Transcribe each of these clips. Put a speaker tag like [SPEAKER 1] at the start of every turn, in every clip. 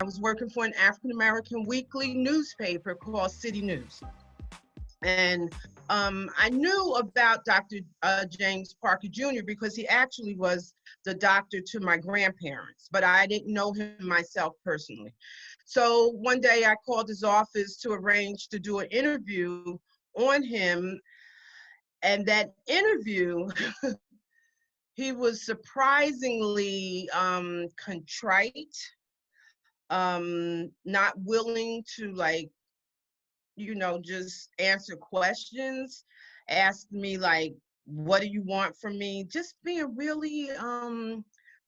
[SPEAKER 1] was working for an African-American weekly newspaper called City News. And I knew about Dr. James Parker Jr. because he actually was the doctor to my grandparents, but I didn't know him myself personally. So one day I called his office to arrange to do an interview on him. And that interview, he was surprisingly contrite, not willing to, like, just answer questions, asked me like, what do you want from me? Just being really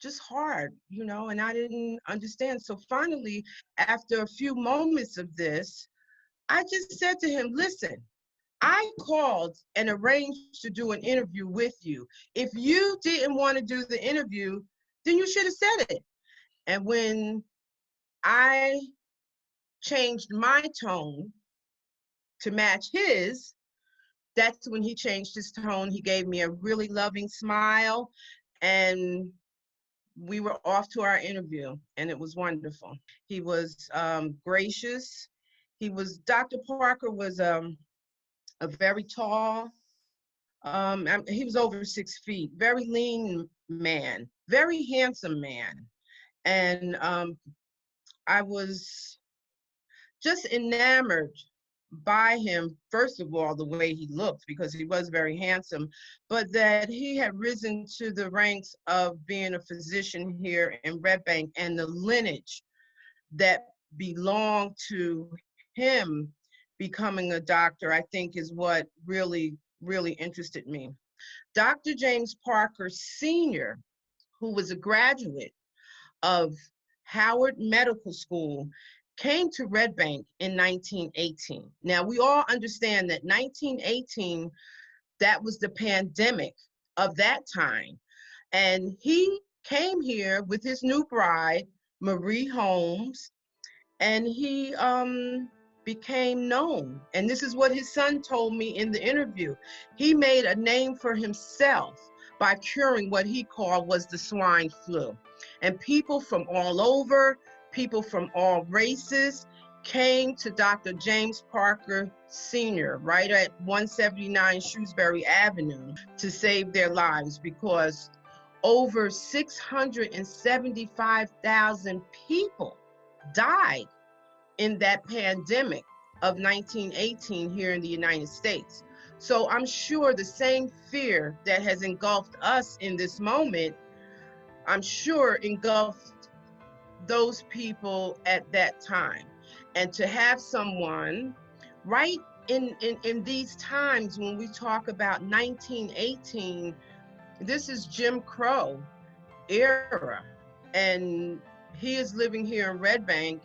[SPEAKER 1] just hard, and I didn't understand. So finally, after a few moments of this, I just said to him, listen, I called and arranged to do an interview with you. If you didn't want to do the interview, then you should have said it. And when I changed my tone to match his, that's when he changed his tone. He gave me a really loving smile, and we were off to our interview, and it was wonderful. He was gracious. Dr. Parker was a very tall, he was over 6 feet, very lean man, very handsome man. And I was just enamored by him, first of all, the way he looked, because he was very handsome, but that he had risen to the ranks of being a physician here in Red Bank, and the lineage that belonged to him becoming a doctor, I think, is what really, really interested me. Dr. James Parker Sr., who was a graduate of Howard Medical School, came to Red Bank in 1918. Now, we all understand that 1918, that was the pandemic of that time. And he came here with his new bride, Marie Holmes, and he became known. And this is what his son told me in the interview. He made a name for himself by curing what he called was the swine flu. And people from all over, people from all races, came to Dr. James Parker Sr. right at 179 Shrewsbury Avenue to save their lives, because over 675,000 people died in that pandemic of 1918 here in the United States. So I'm sure the same fear that has engulfed us in this moment, I'm sure engulfed those people at that time. And to have someone right in these times when we talk about 1918, this is Jim Crow era, and he is living here in Red Bank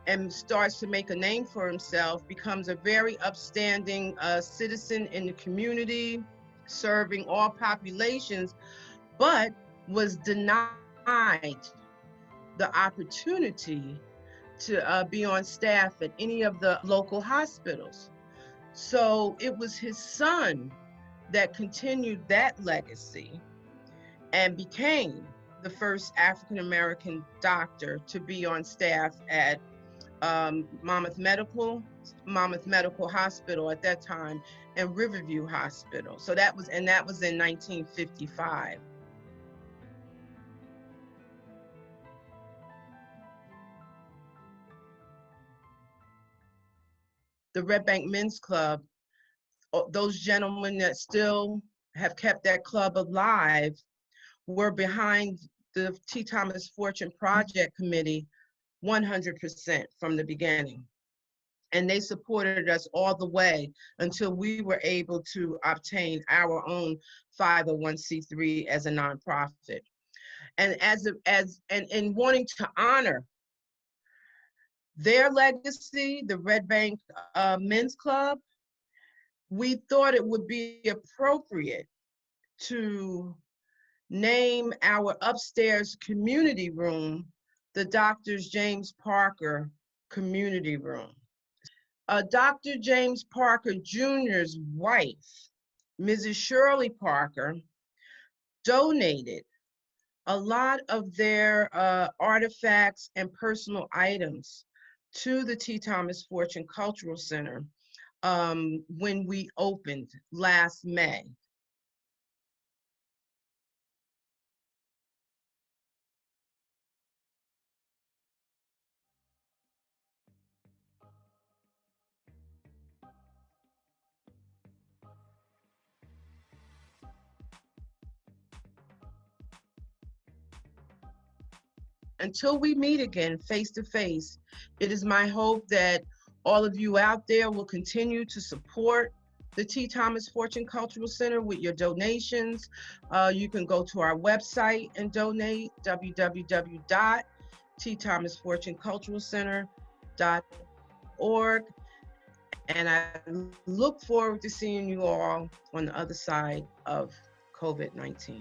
[SPEAKER 1] and starts to make a name for himself, becomes a very upstanding citizen in the community, serving all populations, but was denied the opportunity to be on staff at any of the local hospitals. So it was his son that continued that legacy and became the first African-American doctor to be on staff at Monmouth Medical Hospital at that time, and Riverview Hospital. So that was in 1955. The Red Bank Men's Club, those gentlemen that still have kept that club alive, were behind the T. Thomas Fortune Project Committee 100% from the beginning. And they supported us all the way until we were able to obtain our own 501c3 as a nonprofit. And in wanting to honor their legacy, the Red Bank Men's Club, we thought it would be appropriate to name our upstairs community room the Dr. James Parker Community Room. Dr. James Parker Jr.'s wife, Mrs. Shirley Parker, donated a lot of their artifacts and personal items to the T. Thomas Fortune Cultural Center when we opened last May. Until we meet again face to face, it is my hope that all of you out there will continue to support the T. Thomas Fortune Cultural Center with your donations. You can go to our website and donate, www.tthomasfortuneculturalcenter.org. And I look forward to seeing you all on the other side of COVID-19.